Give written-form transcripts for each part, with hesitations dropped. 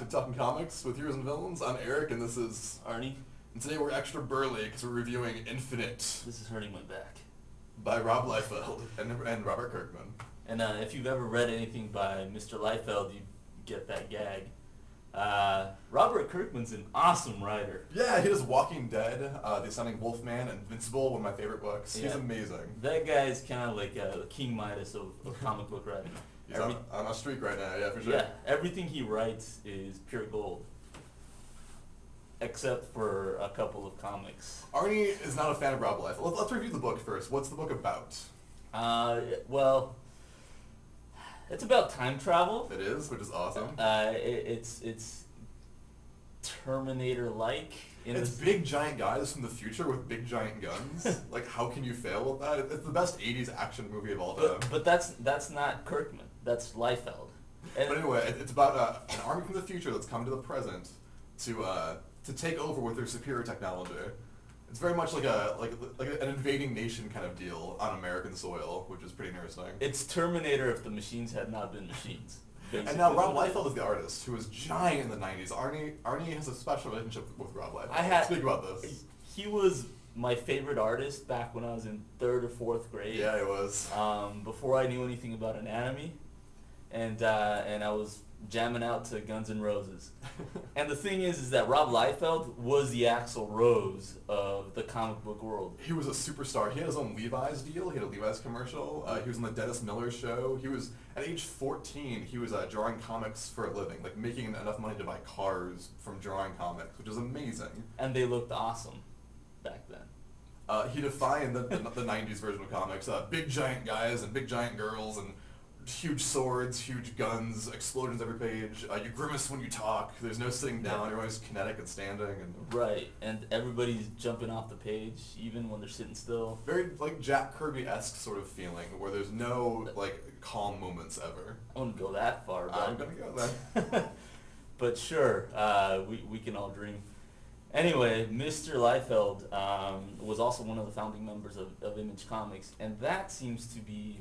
to Talking Comics with Heroes and Villains. I'm Eric, and this is Arnie. And today we're extra burly because we're reviewing Infinite This is hurting my back. by Rob Liefeld and Robert Kirkman. And if you've ever read anything by Mr. Liefeld, you get that gag. Robert Kirkman's an awesome writer. Yeah, he does Walking Dead, The Ascending Wolfman, Invincible, one of my favorite books. He's Yeah. amazing. That guy's kind of like the King Midas of comic book writing. He's on a streak right now, yeah, for sure. Yeah, everything he writes is pure gold. Except for a couple of comics. Arnie is not a fan of Rob Liefeld. Let's review the book first. What's the book about? Well, it's about time travel. It is, which is awesome. It's Terminator-like. It's big giant guys from the future with big giant guns. Like, how can you fail with that? It's the best 80s action movie of all time. But that's not Kirkman. That's Liefeld. And But anyway, it's about an army from the future that's come to the present to take over with their superior technology. It's very much like an invading nation kind of deal on American soil, which is pretty interesting. it's Terminator if the machines had not been machines. And now Rob Liefeld is the artist, who was giant in the 90s. Arnie has a special relationship with Rob Liefeld. Speak about this. He was my favorite artist back when I was in 3rd or 4th grade. Yeah, he was. Before I knew anything about anatomy, and I was jamming out to Guns N' Roses. And the thing is that Rob Liefeld was the Axl Rose of the comic book world. He was a superstar. He had his own Levi's deal. He had a Levi's commercial. He was on the Dennis Miller show. He was, at age 14, he was drawing comics for a living, like making enough money to buy cars from drawing comics, which is amazing. And they looked awesome back then. He defined the 90s version of comics. Big giant guys and big giant girls and huge swords, huge guns, explosions every page. You grimace when you talk. There's no sitting down. You're always kinetic and standing. And Right, and everybody's jumping off the page, even when they're sitting still. very like Jack Kirby-esque sort of feeling, where there's no like calm moments ever. I wouldn't go that far, but I'm gonna go there. but sure, we can all dream. Anyway, Mr. Liefeld was also one of the founding members of Image Comics, and that seems to be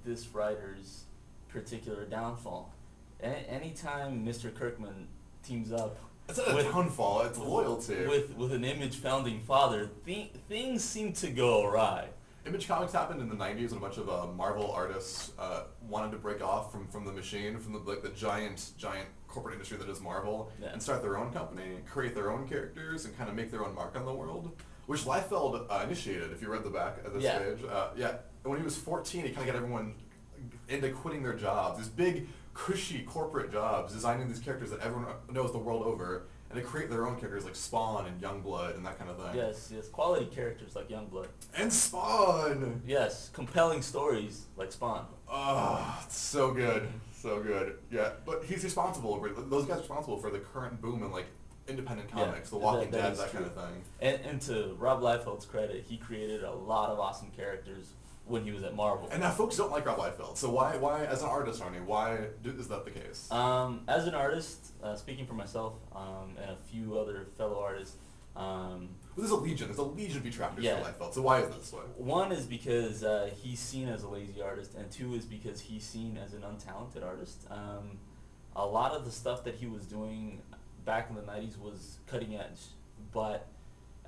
this writer's particular downfall. Anytime Mr. Kirkman teams up It's not a downfall. It's loyalty. with an Image founding father, things seem to go awry. Image Comics happened in the 90s when a bunch of Marvel artists wanted to break off from the machine, from the giant corporate industry that is Marvel, Yeah. and start their own company, create their own characters, and kind of make their own mark on the world, which Liefeld initiated, if you read the back of this Yeah. page. Yeah, when he was 14, he kind of got everyone into quitting their jobs, these big, cushy corporate jobs, designing these characters that everyone knows the world over, and to create their own characters like Spawn and Youngblood and that kind of thing. Yes, quality characters like Youngblood. And Spawn! Yes, compelling stories like Spawn. Oh, it's so good. So good. Yeah, but he's responsible, those guys are responsible for the current boom in like independent comics, The Walking that Dead, is that kind true. of thing. And to Rob Liefeld's credit, he created a lot of awesome characters when he was at Marvel. And now folks don't like Rob Liefeld, so why as an artist, Arnie, is that the case? As an artist, speaking for myself and a few other fellow artists, There's a legion of detractors Yeah. for Liefeld, so why is it this way? one is because he's seen as a lazy artist, and two is because he's seen as an untalented artist. A lot of the stuff that he was doing back in the 90s was cutting edge, but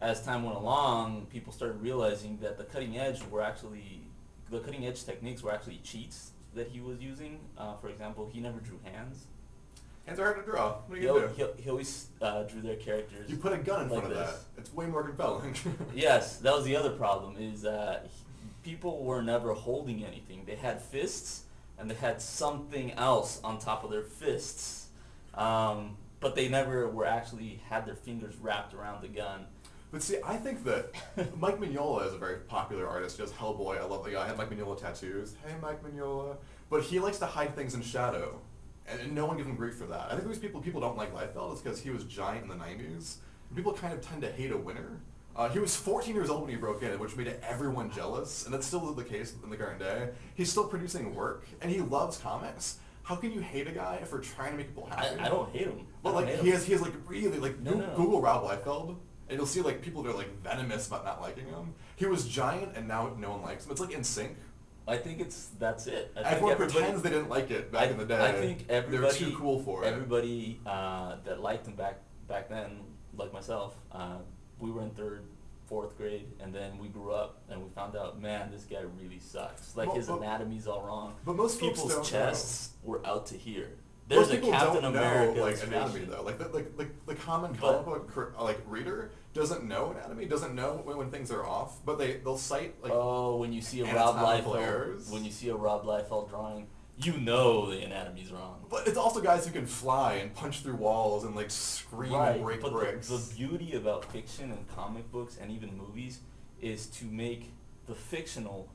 as time went along, people started realizing that the cutting edge techniques were actually cheats that he was using. For example, he never drew hands. Hands are hard to draw. What are you going to do? He always drew their characters. You put a gun in like front of this. that. It's way more compelling. Yes, that was the other problem, is that people were never holding anything. They had fists, and they had something else on top of their fists. But they never had their fingers wrapped around the gun. But see, I think that Mike Mignola is a very popular artist. He does Hellboy. I love the guy. I have Mike Mignola tattoos. Hey, Mike Mignola. But he likes to hide things in shadow. And no one gives him grief for that. I think the reason people don't like Liefeld is because he was giant in the 90s. And people kind of tend to hate a winner. He was 14 years old when he broke in, which made everyone jealous. And that's still the case in the current day. He's still producing work, and he loves comics. How can you hate a guy for trying to make people happy? I don't hate him. But like he has like really like No. Google Rob Liefeld, and you'll see like people that are like venomous about not liking him. He was giant, and now no one likes him. It's like In Sync. I think that's it. I think Everyone pretends they didn't like it back in the day. I think everybody, they're too cool for it. Everybody that liked him back then, like myself, we were in 3rd, 4th grade, and then we grew up and we found out, man, this guy really sucks. Like his anatomy's all wrong. But most people's chests were out to here. There's a Captain America like anatomy though. Like the common comic book like reader doesn't know anatomy, doesn't know when things are off, but they'll cite like when you see a Rob Liefeld drawing, you know the anatomy's wrong. But it's also guys who can fly and punch through walls and like scream and break bricks. The beauty about fiction and comic books and even movies is to make the fictional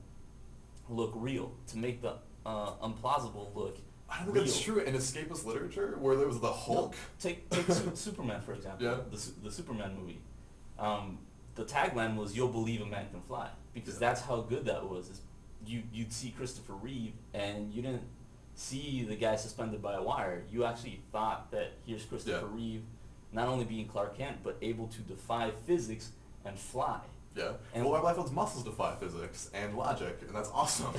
look real, to make the implausible look I don't think that's true in escapist literature, where there was the Hulk. No, take Superman, for example. Yeah. The Superman movie. The tagline was "You'll believe a man can fly," because that's how good that was. Is you'd see Christopher Reeve, and you didn't see the guy suspended by a wire. You actually thought that here's Christopher Reeve, not only being Clark Kent, but able to defy physics and fly. Yeah. And Rob Liefeld's muscles defy physics and logic, and that's awesome.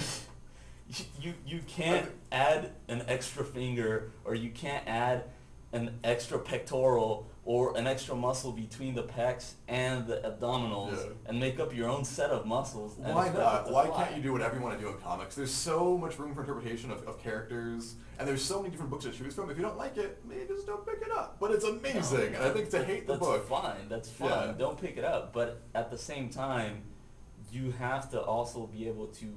You can't add an extra finger, or you can't add an extra pectoral or an extra muscle between the pecs and the abdominals and make up your own set of muscles. Why not? Why can't you do whatever you want to do in comics? There's so much room for interpretation of characters, and there's so many different books to choose from. If you don't like it, maybe just don't pick it up. But it's amazing, and I think to hate the book... That's fine. Yeah. Don't pick it up. But at the same time, you have to also be able to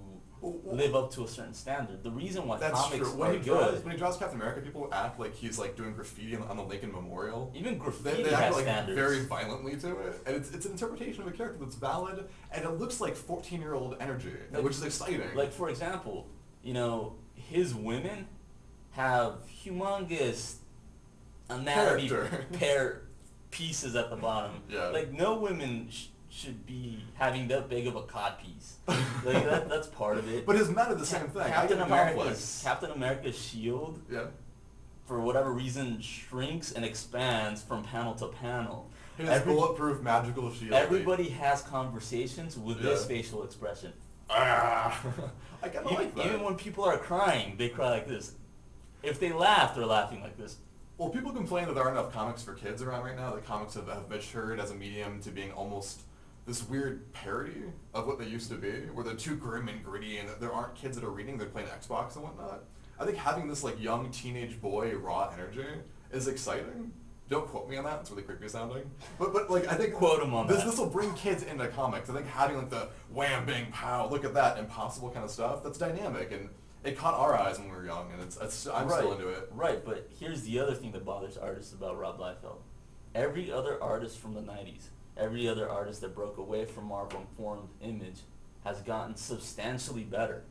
live up to a certain standard. The reason why comics are good... When he draws Captain America, people act like he's like doing graffiti on the Lincoln Memorial. Even graffiti they has act like standards. Very violently to it. And it's an interpretation of a character that's valid, and it looks like 14-year-old energy, which is exciting. Like, for example, his women have humongous anatomy pair pieces at the bottom. Yeah. Like, no women should be having that big of a codpiece. Like that's part of it. But his men are the same thing. Captain America's shield, for whatever reason, shrinks and expands from panel to panel. His bulletproof magical shield. Everybody has conversations with this facial expression. I kind of like that. Even when people are crying, they cry like this. If they laugh, they're laughing like this. Well, people complain that there aren't enough comics for kids around right now. That comics have matured as a medium to being almost this weird parody of what they used to be, where they're too grim and gritty, and there aren't kids that are reading, they're playing Xbox and whatnot. I think having this like young teenage boy raw energy is exciting. Don't quote me on that, it's really creepy sounding. But like I think quote him on that. This will bring kids into comics. I think having like the wham bang pow, look at that impossible kind of stuff, that's dynamic, and it caught our eyes when we were young, and I'm still into it. Right, but here's the other thing that bothers artists about Rob Liefeld. Every other artist from the 90s, every other artist that broke away from Marvel and formed Image has gotten substantially better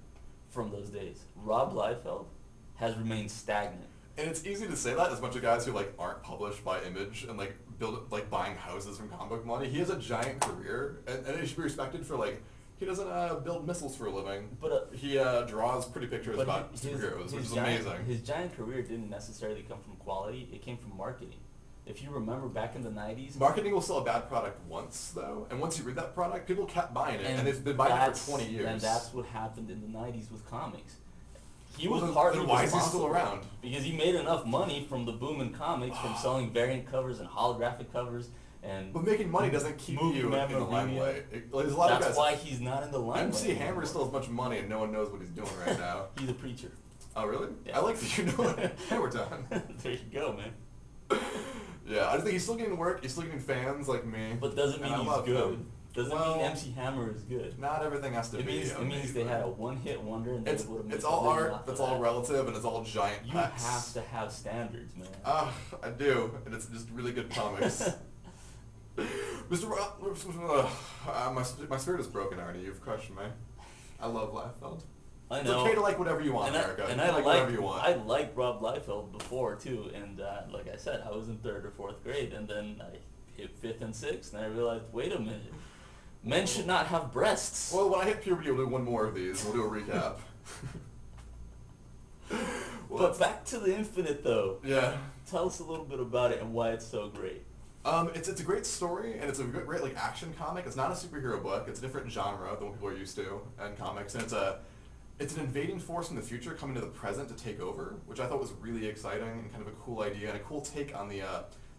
from those days. Rob Liefeld has remained stagnant. And it's easy to say that as a bunch of guys who like aren't published by Image and like buying houses from comic book money. He has a giant career, and he should be respected for like he doesn't build missiles for a living, but he draws pretty pictures about superheroes, which is amazing. His giant career didn't necessarily come from quality; it came from marketing. If you remember back in the 90s... Marketing will sell a bad product once, though, and once you read that product, people kept buying it, and they've been buying it for 20 years. And that's what happened in the 90s with comics. He was partly responsible. Why is he still around? Because he made enough money from the boom in comics, from selling variant covers and holographic covers, and... But making money doesn't keep you in the limelight. There's a lot of guys... That's why he's not in the limelight. MC Hammer still has much money, and no one knows what he's doing right now. He's a preacher. Oh, really? Yeah. I like that you know it. Hey, we're done. There you go, man. Yeah, I think he's still getting work, he's still getting fans like me. But doesn't mean he's good. Him. Doesn't mean MC Hammer is good. Not everything has to be. It means they had a one-hit wonder and they would have made it's all art, that's all relative, and it's all giant You pets. have to have standards, man. I do, and it's just really good comics. My spirit is broken, Arnie. You've crushed me. I love Liefeld. I know. It's okay to like whatever you want, America. And like whatever you want. I liked Rob Liefeld before too, and like I said, I was in 3rd or 4th grade, and then I hit 5th and 6th, and I realized, wait a minute, men should not have breasts. Well, when I hit puberty, we'll do one more of these. We'll do a recap. But back to the Infinite, though. Yeah. Tell us a little bit about it and why it's so great. It's a great story, and it's a great like action comic. It's not a superhero book. It's a different genre than what people are used to in comics, and it's an invading force in the future coming to the present to take over, which I thought was really exciting and kind of a cool idea and a cool take on the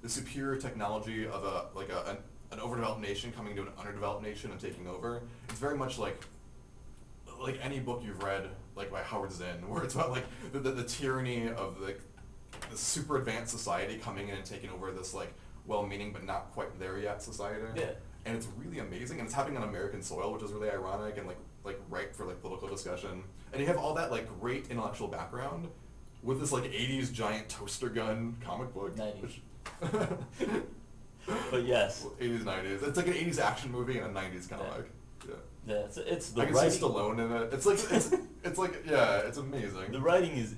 superior technology of an overdeveloped nation coming to an underdeveloped nation and taking over. It's very much like any book you've read, like by Howard Zinn, where it's about like the tyranny of the super advanced society coming in and taking over this like well-meaning but not quite there yet society. Yeah. And it's really amazing, and it's happening on American soil, which is really ironic and like ripe for like political discussion. And you have all that like great intellectual background with this like 80s giant toaster gun comic book. 90s. Which But yes. 80s, 90s. It's like an 80s action movie and a 90s comic. Yeah. Yeah, it's the I can writing. see Stallone in it. It's like yeah, it's amazing. The writing is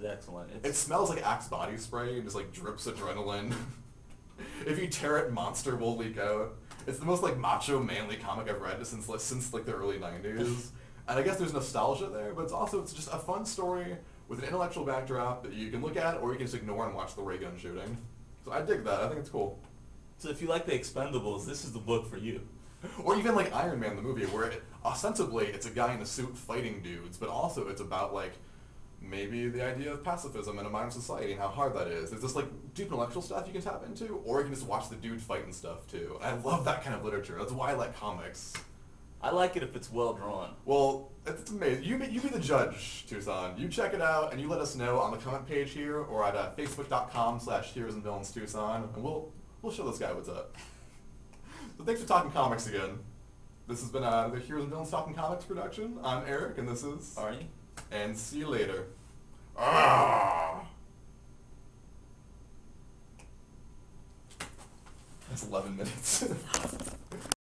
excellent. It smells like Axe body spray and just like drips adrenaline. If you tear it, monster will leak out. It's the most like macho manly comic I've read since like the early 90s. And I guess there's nostalgia there, but it's just a fun story with an intellectual backdrop that you can look at or you can just ignore and watch the ray gun shooting. So I dig that. I think it's cool. So if you like the Expendables, this is the book for you. Or even like Iron Man the movie, where ostensibly it's a guy in a suit fighting dudes, but also it's about like maybe the idea of pacifism in a modern society and how hard that is. There's this like deep intellectual stuff you can tap into, or you can just watch the dude fight and stuff too. And I love that kind of literature. That's why I like comics. I like it if it's well drawn. Well, it's amazing. You be the judge, Tucson. You check it out and you let us know on the comment page here or at facebook.com/heroesandvillainstucson, and we'll show this guy what's up. So thanks for talking comics again. This has been the Heroes and Villains Talking Comics production. I'm Eric, and this is Arnie. And see you later. Ah! That's 11 minutes.